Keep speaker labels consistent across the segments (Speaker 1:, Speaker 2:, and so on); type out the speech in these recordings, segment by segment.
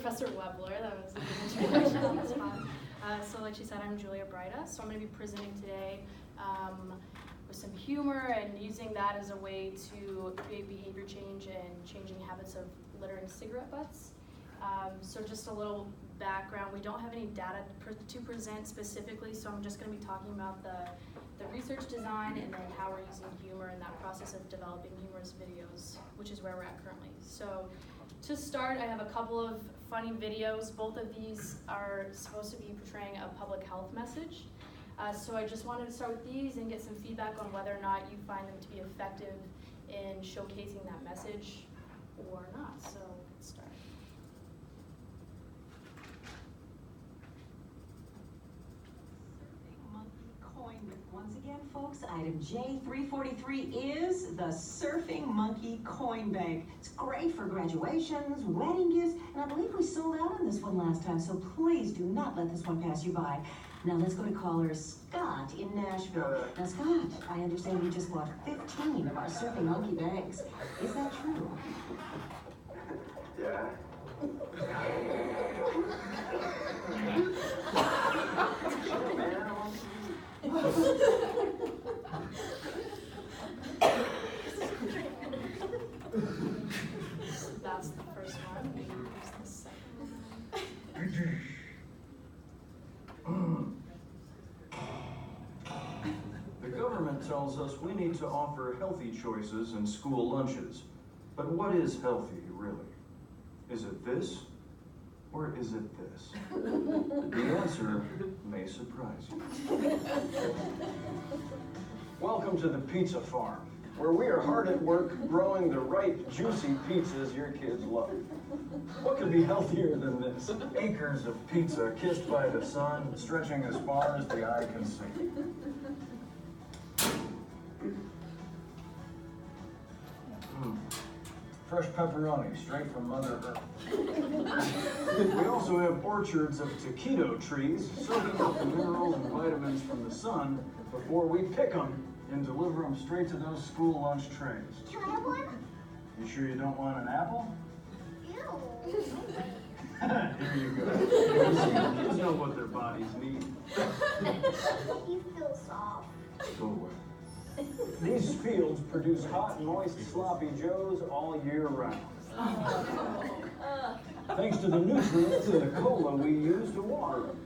Speaker 1: Professor Webler. That was a good introduction on the spot. So like she said, I'm Brida. So I'm going to be presenting today with some humor and using that as a way to create behavior change and changing habits of littering cigarette butts. So just a little background, we don't have any data to present specifically, so I'm just going to be talking about the research design and then how we're using humor in that process of developing humorous videos, which is where we're at currently. So to start, I have a couple of funny videos. Both of these are supposed to be portraying a public health message. So I just wanted to start with these and get some feedback on whether or not you find them to be effective in showcasing that message or not. So let's start.
Speaker 2: Once again, folks, item J343 is the Surfing Monkey Coin Bank. It's great for graduations, wedding gifts, and I believe we sold out on this one last time, so please do not let this one pass you by. Now let's go to caller Scott in Nashville. Now Scott, I understand you just bought 15 of our Surfing Monkey Banks. Is that true?
Speaker 3: Yeah.
Speaker 1: That's the first one. Here's the second one.
Speaker 3: The government tells us we need to offer healthy choices in school lunches. But what is healthy, really? Is it this? Or is it this? The answer may surprise you. Welcome to the Pizza Farm, where we are hard at work growing the right juicy pizzas your kids love. What could be healthier than this? Acres of pizza kissed by the sun, stretching as far as the eye can see. Fresh pepperoni, straight from Mother Earth. We also have orchards of taquito trees, soaking up the minerals and vitamins from the sun before we pick them and deliver them straight to those school lunch trays.
Speaker 4: Can I have one?
Speaker 3: You sure you don't want an apple?
Speaker 4: Ew.
Speaker 3: Here you go. Kids know what their bodies need.
Speaker 4: You feel soft.
Speaker 3: Go away. These fields produce hot, moist, sloppy joes all year round. Thanks to the nutrients in the cola we use to water them.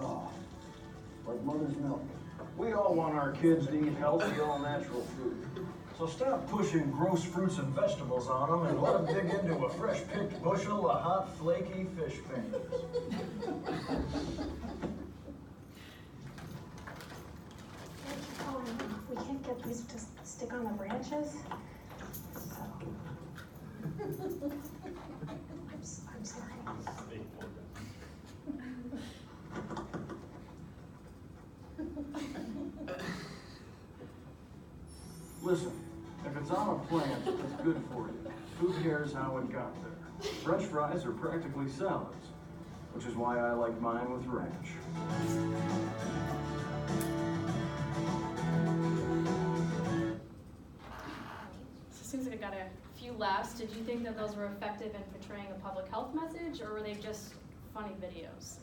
Speaker 3: Oh, like mother's milk. We all want our kids to eat healthy, all-natural food. So stop pushing gross fruits and vegetables on them and let them dig into a fresh-picked bushel of hot, flaky fish fingers.
Speaker 5: We can't get these to stick on the branches. So. I'm sorry.
Speaker 3: Listen, if it's on a plant, it's good for you. Who cares how it got there? French fries are practically salads, which is why I like mine with ranch.
Speaker 1: Seems like I got a few laughs. Did you think that those were effective in portraying a public health message, or were they just funny videos?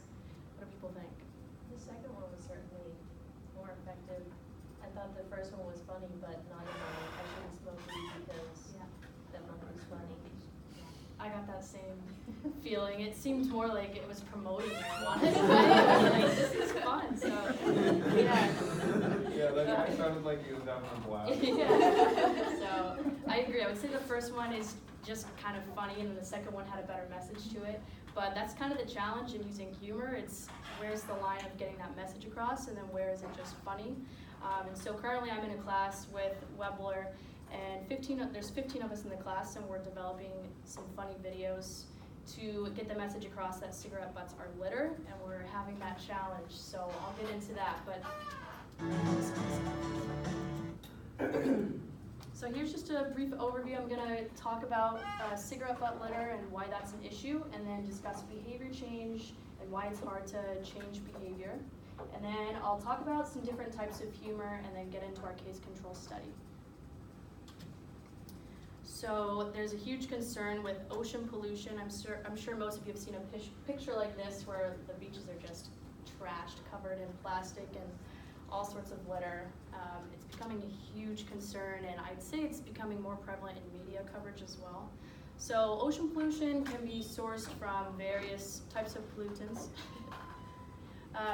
Speaker 1: What do people think?
Speaker 6: The second one was certainly more effective. I thought the first one was funny, but not in a I shouldn't smoke weed because that one was funny.
Speaker 1: I got that same feeling. It seemed more like it was promoting marijuana. Like, this is fun. So, yeah.
Speaker 7: Yeah, that sounded like he was down on blast.
Speaker 1: Yeah. So, I agree. I would say the first one is just kind of funny, and then the second one had a better message to it. But that's kind of the challenge in using humor. It's where's the line of getting that message across, and then where is it just funny? And so currently I'm in a class with Webler, and there's 15 of us in the class, and we're developing some funny videos to get the message across that cigarette butts are litter, and we're having that challenge. So I'll get into that, but so here's just a brief overview. I'm gonna talk about cigarette butt litter and why that's an issue, and then discuss behavior change and why it's hard to change behavior. And then I'll talk about some different types of humor and then get into our case control study. So there's a huge concern with ocean pollution. I'm sure most of you have seen a picture like this where the beaches are just trashed, covered in plastic and all sorts of litter. It's becoming a huge concern, and I'd say it's becoming more prevalent in media coverage as well. So ocean pollution can be sourced from various types of pollutants.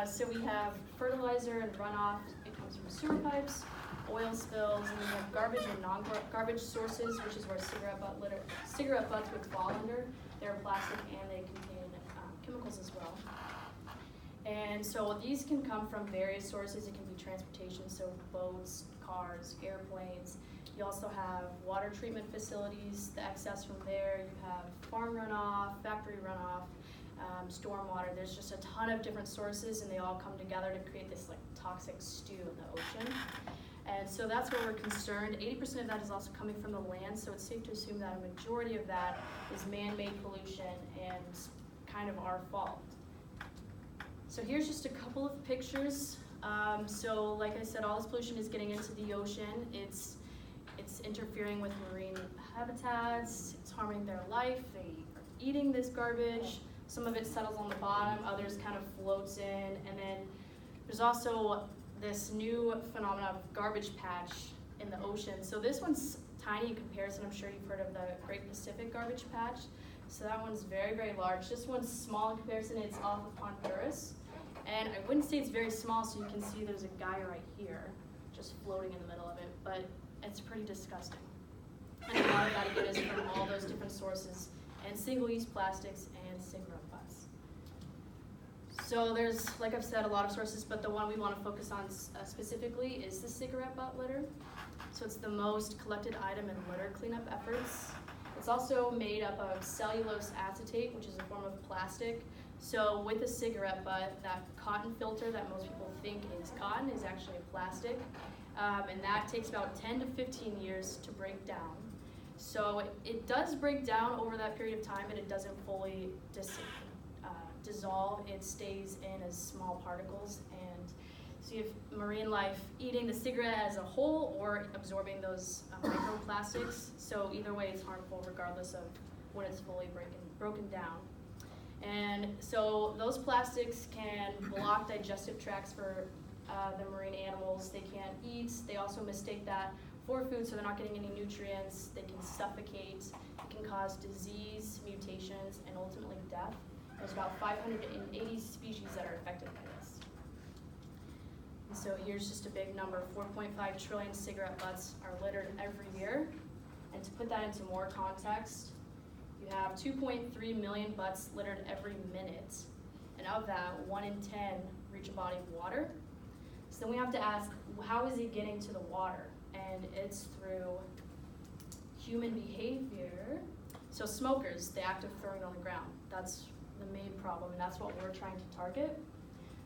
Speaker 1: So we have fertilizer and runoff. It comes from sewer pipes, oil spills, and we have garbage and non-garbage sources, which is where cigarette butts would fall under. They're plastic and they contain chemicals as well. And so these can come from various sources. It can be transportation, so boats, cars, airplanes. You also have water treatment facilities, the excess from there. You have farm runoff, factory runoff, stormwater. There's just a ton of different sources, and they all come together to create this like toxic stew in the ocean. And so that's where we're concerned. 80% of that is also coming from the land, so it's safe to assume that a majority of that is man-made pollution and kind of our fault. So here's just a couple of pictures. So like I said, all this pollution is getting into the ocean. It's interfering with marine habitats. It's harming their life. They are eating this garbage. Some of it settles on the bottom, others kind of floats in. And then there's also this new phenomenon of garbage patch in the ocean. So this one's tiny in comparison. I'm sure you've heard of the Great Pacific Garbage Patch. So that one's very, very large. This one's small in comparison. It's off of Honduras. And I wouldn't say it's very small, so you can see there's a guy right here just floating in the middle of it, but it's pretty disgusting. And a lot of that again is from all those different sources, and single-use plastics and cigarette butts. So there's, like I've said, a lot of sources, but the one we want to focus on specifically is the cigarette butt litter. So it's the most collected item in litter cleanup efforts. It's also made up of cellulose acetate, which is a form of plastic. So with a cigarette butt, that cotton filter that most people think is cotton is actually a plastic. And that takes about 10 to 15 years to break down. So it does break down over that period of time, but it doesn't fully dissolve. It stays in as small particles. And so you have marine life eating the cigarette as a whole or absorbing those microplastics. So either way, it's harmful regardless of when it's fully broken down. And so those plastics can block digestive tracts for the marine animals. They can't eat. They also mistake that for food, so they're not getting any nutrients. They can suffocate. It can cause disease, mutations, and ultimately death. There's about 580 species that are affected by this. And so here's just a big number. 4.5 trillion cigarette butts are littered every year. And to put that into more context, you have 2.3 million butts littered every minute. And of that, 1 in 10 reach a body of water. So then we have to ask, how is it getting to the water? And it's through human behavior. So smokers, the act of throwing it on the ground. That's the main problem, and that's what we're trying to target.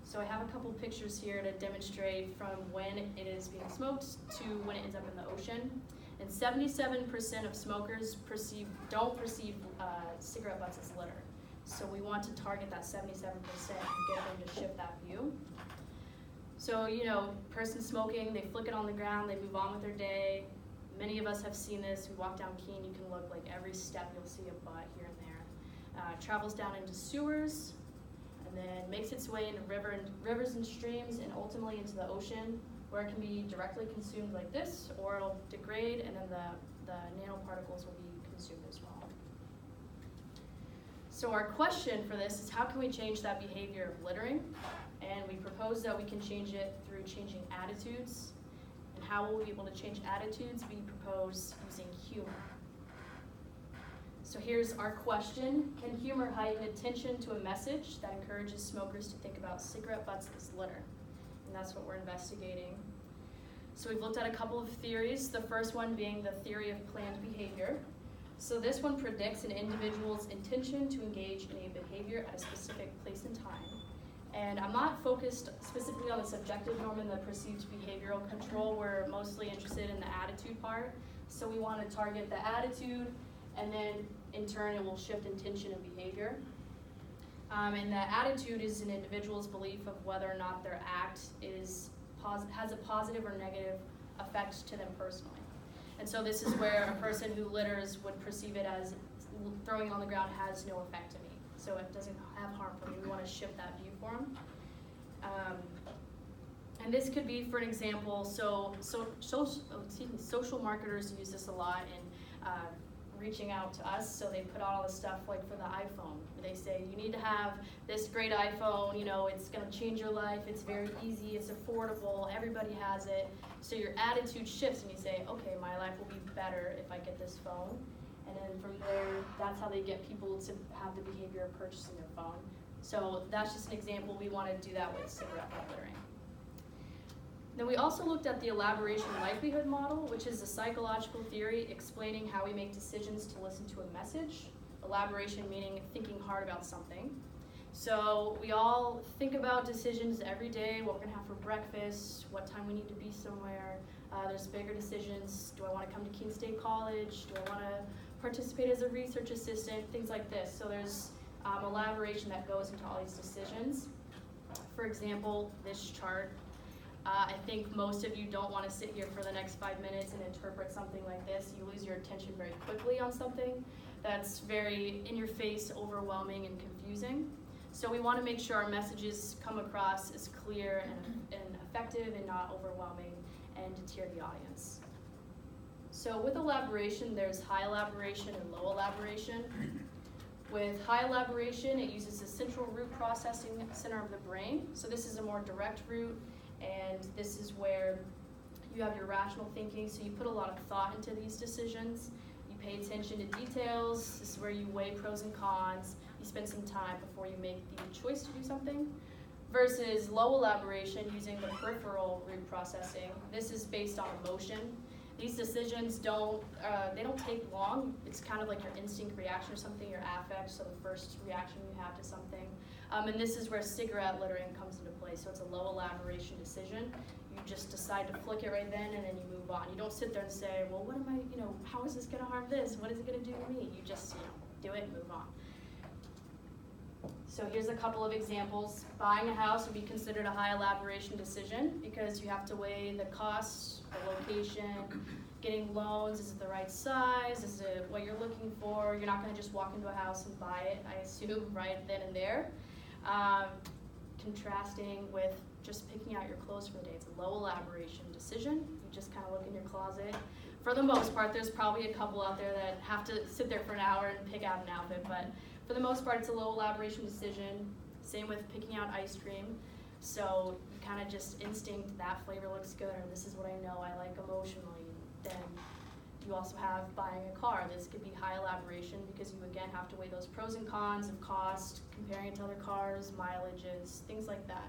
Speaker 1: So I have a couple pictures here to demonstrate from when it is being smoked to when it ends up in the ocean. And 77% of smokers don't perceive cigarette butts as litter. So we want to target that 77% and get them to shift that view. So, person smoking, they flick it on the ground, they move on with their day. Many of us have seen this. We walk down Keene, you can look like every step you'll see a butt here and there. Travels down into sewers, and then makes its way into rivers and streams, and ultimately into the ocean, where it can be directly consumed like this, or it'll degrade, and then the nanoparticles will be consumed as well. So our question for this is, how can we change that behavior of littering? And we propose that we can change it through changing attitudes. And how will we be able to change attitudes? We propose using humor. So here's our question. Can humor heighten attention to a message that encourages smokers to think about cigarette butts as litter? And that's what we're investigating. So we've looked at a couple of theories, the first one being the theory of planned behavior. So this one predicts an individual's intention to engage in a behavior at a specific place and time. And I'm not focused specifically on the subjective norm and the perceived behavioral control. We're mostly interested in the attitude part. So we want to target the attitude, and then in turn it will shift intention and behavior. And the attitude is an individual's belief of whether or not their act has a positive or negative effect to them personally. And so this is where a person who litters would perceive it as throwing it on the ground has no effect to me. So it doesn't have harm for me. We want to shift that view for them. And this could be, for an example, social marketers use this a lot in reaching out to us. So they put out all this stuff like for the iPhone. They say, you need to have this great iPhone, you know, it's gonna change your life, it's very easy, it's affordable, everybody has it. So your attitude shifts and you say, okay, my life will be better if I get this phone. And then from there, that's how they get people to have the behavior of purchasing their phone. So that's just an example. We want to do that with cigarette butt littering. Then we also looked at the elaboration likelihood model, which is a psychological theory explaining how we make decisions to listen to a message. Elaboration meaning thinking hard about something. So we all think about decisions every day, what we're gonna have for breakfast, what time we need to be somewhere. There's bigger decisions. Do I want to come to Keene State College? Do I want to participate as a research assistant? Things like this. So there's elaboration that goes into all these decisions. For example, this chart. I think most of you don't want to sit here for the next 5 minutes and interpret something like this. You lose your attention very quickly on something that's very in your face, overwhelming, and confusing. So we want to make sure our messages come across as clear and effective and not overwhelming and deter the audience. So with elaboration, there's high elaboration and low elaboration. With high elaboration, it uses the central root processing center of the brain. So this is a more direct route, and this is where you have your rational thinking, so you put a lot of thought into these decisions. You pay attention to details. This is where you weigh pros and cons. You spend some time before you make the choice to do something. Versus low elaboration using the peripheral root processing. This is based on emotion. These decisions don't take long. It's kind of like your instinct reaction or something, your affect, so the first reaction you have to something. And this is where cigarette littering comes into play. So it's a low elaboration decision. You just decide to flick it right then and then you move on. You don't sit there and say, well, what am I, how is this gonna harm this? What is it gonna do to me? You just, do it and move on. So here's a couple of examples. Buying a house would be considered a high elaboration decision because you have to weigh the costs, the location, getting loans, is it the right size, is it what you're looking for? You're not gonna just walk into a house and buy it, I assume, right then and there. Contrasting with just picking out your clothes for the day. It's a low elaboration decision. You just kind of look in your closet. For the most part, there's probably a couple out there that have to sit there for an hour and pick out an outfit, but for the most part, it's a low elaboration decision. Same with picking out ice cream. So you kind of just instinct that flavor looks good, or this is what I know I like emotionally. Then you also have buying a car. This could be high elaboration because you again have to weigh those pros and cons of cost, comparing it to other cars, mileages, things like that.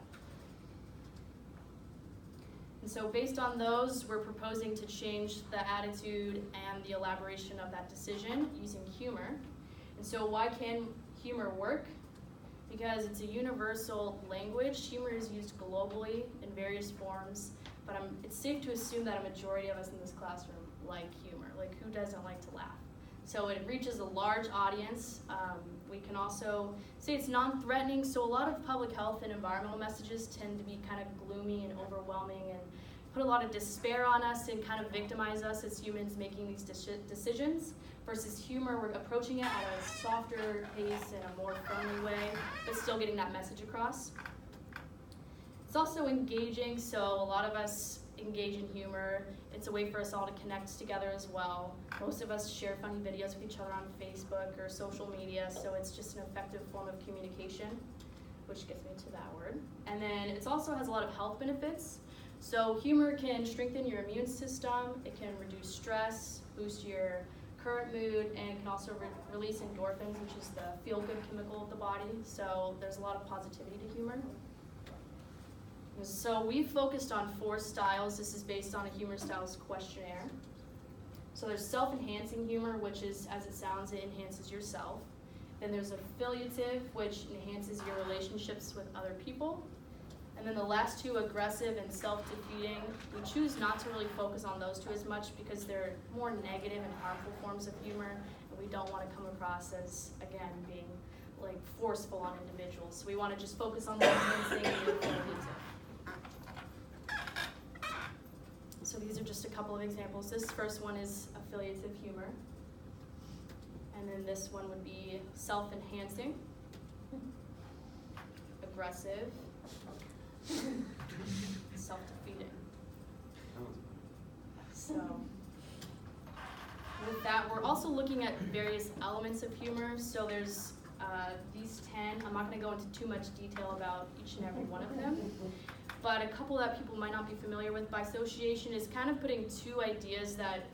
Speaker 1: And so based on those, we're proposing to change the attitude and the elaboration of that decision using humor. And so why can humor work? Because it's a universal language. Humor is used globally in various forms, but it's safe to assume that a majority of us in this classroom like humor. Like, who doesn't like to laugh? So it reaches a large audience. We can also say it's non-threatening, so a lot of public health and environmental messages tend to be kind of gloomy and overwhelming and put a lot of despair on us and kind of victimize us as humans making these decisions. Versus humor, we're approaching it at a softer pace and a more friendly way, but still getting that message across. It's also engaging, so a lot of us engage in humor. It's a way for us all to connect together as well. Most of us share funny videos with each other on Facebook or social media, so it's just an effective form of communication, which gets me to that word. And then it also has a lot of health benefits. So humor can strengthen your immune system, it can reduce stress, boost your current mood, and it can also release endorphins, which is the feel-good chemical of the body. So there's a lot of positivity to humor. So we focused on 4 styles. This is based on a humor styles questionnaire. So there's self-enhancing humor, which is, as it sounds, it enhances yourself. Then there's affiliative, which enhances your relationships with other people. And then the last 2, aggressive and self-defeating, we choose not to really focus on those 2 as much because they're more negative and harmful forms of humor, and we don't want to come across as, again, being like forceful on individuals. So we want to just focus on the enhancing and the affiliative. So these are just a couple of examples. This first one is affiliative humor. And then this one would be self-enhancing, aggressive, self-defeating. So, with that, we're also looking at various elements of humor. So there's these 10. I'm not going to go into too much detail about each and every one of them. But a couple that people might not be familiar with by association is kind of putting two ideas that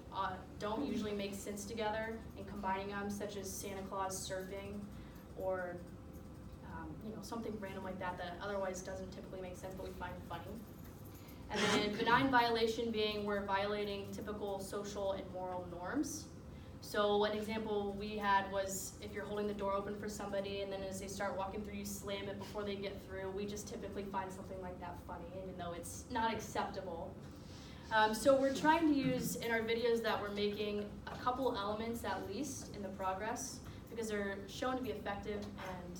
Speaker 1: don't usually make sense together and combining them, such as Santa Claus surfing or something random like that that otherwise doesn't typically make sense but we find funny. And then benign violation being we're violating typical social and moral norms. So an example we had was if you're holding the door open for somebody and then as they start walking through, you slam it before they get through. We just typically find something like that funny, even though it's not acceptable. So we're trying to use in our videos that we're making a couple elements at least in the progress because they're shown to be effective and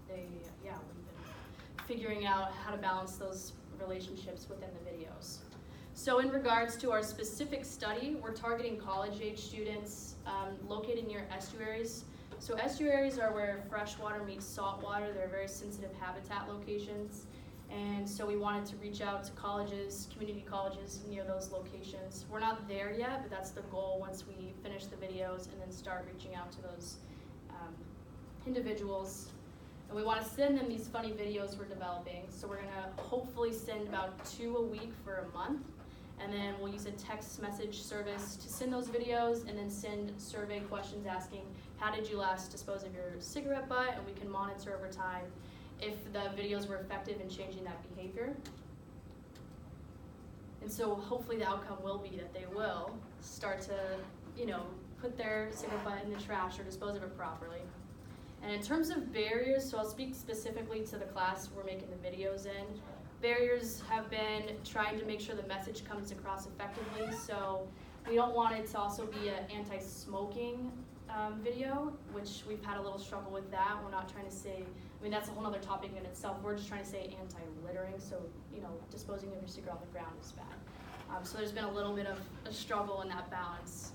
Speaker 1: we've been figuring out how to balance those relationships within the videos. So in regards to our specific study, we're targeting college-age students located near estuaries. So estuaries are where fresh water meets salt water. They're very sensitive habitat locations. And so we wanted to reach out to colleges, community colleges near those locations. We're not there yet, but that's the goal once we finish the videos and then start reaching out to those individuals. And we want to send them these funny videos we're developing. So we're gonna hopefully send about 2 a week for a month. And then we'll use a text message service to send those videos and then send survey questions asking, how did you last dispose of your cigarette butt? And we can monitor over time if the videos were effective in changing that behavior. And so hopefully the outcome will be that they will start to, put their cigarette butt in the trash or dispose of it properly. And in terms of barriers, so I'll speak specifically to the class we're making the videos in. Barriers have been trying to make sure the message comes across effectively, so we don't want it to also be an anti-smoking video, which we've had a little struggle with that. We're not trying to say, that's a whole other topic in itself. We're just trying to say anti-littering, so disposing of your cigarette on the ground is bad. So there's been a little bit of a struggle in that balance.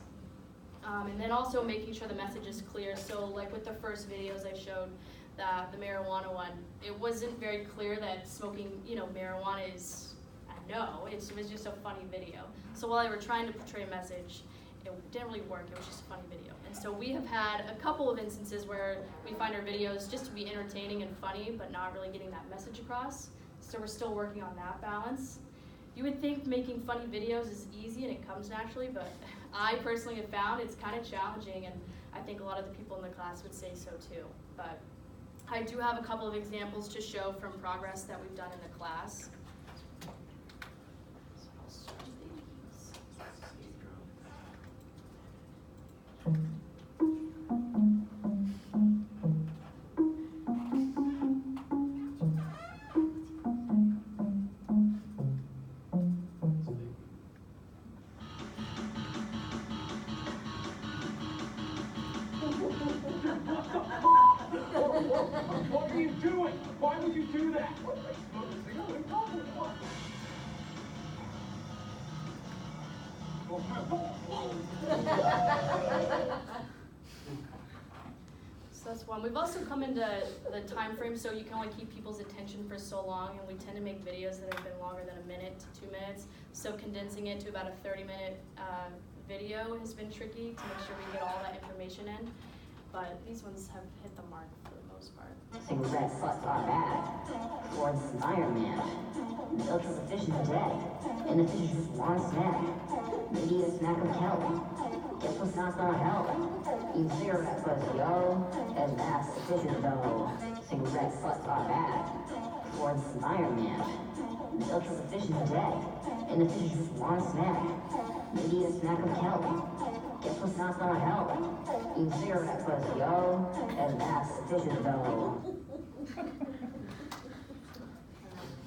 Speaker 1: And then also making sure the message is clear. So like with the first videos I showed, the marijuana one, it wasn't very clear that smoking, marijuana is a no. It was just a funny video. So while they were trying to portray a message, it didn't really work. It was just a funny video. And so we have had a couple of instances where we find our videos just to be entertaining and funny, but not really getting that message across. So we're still working on that balance. You would think making funny videos is easy and it comes naturally, but I personally have found it's kind of challenging, and I think a lot of the people in the class would say so too. But I do have a couple of examples to show from progress that we've done in the class. So I'll start these.
Speaker 8: What are you doing? Why would you do that?
Speaker 1: So that's one. We've also come into the time frame, so you can only keep people's attention for so long, and we tend to make videos that have been longer than a minute to 2 minutes. So condensing it to about a 30-minute video has been tricky to make sure we get all that information in. But these ones have hit the mark for the most part.
Speaker 9: Cigarette butts are bad for the environment. Milk is efficient today, and the fish just want a snack. Maybe a snack of kelp. Guess what's not gonna help? Eat cigarette butts, yo, and that's efficient though. Cigarette butts are bad for the environment. Milk is efficient today, and the fish just want a snack. Maybe a snack of kelp. Guess what's not gonna help? Eat cigarette butts, yo, and that's efficient though.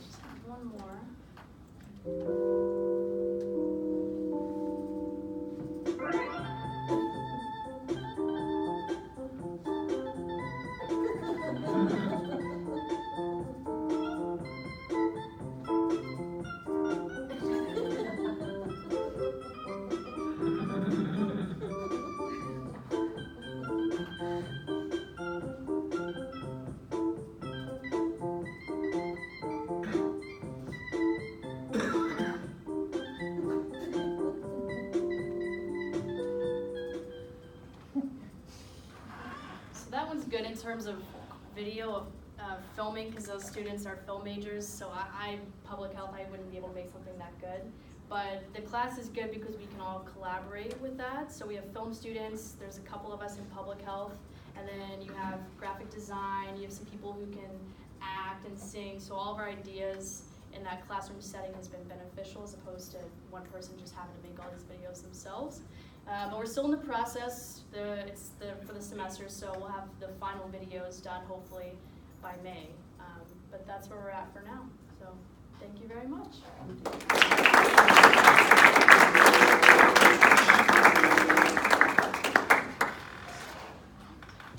Speaker 1: Just have one more. good in terms of video of filming, because those students are film majors, so I public health, I wouldn't be able to make something that good. But the class is good because we can all collaborate with that. So we have film students, there's a couple of us in public health, and then you have graphic design, you have some people who can act and sing, so all of our ideas in that classroom setting has been beneficial as opposed to one person just having to make all these videos themselves. But we're still in the process, for the semester, so we'll have the final videos done hopefully by May. But that's where we're at for now, so thank you very much.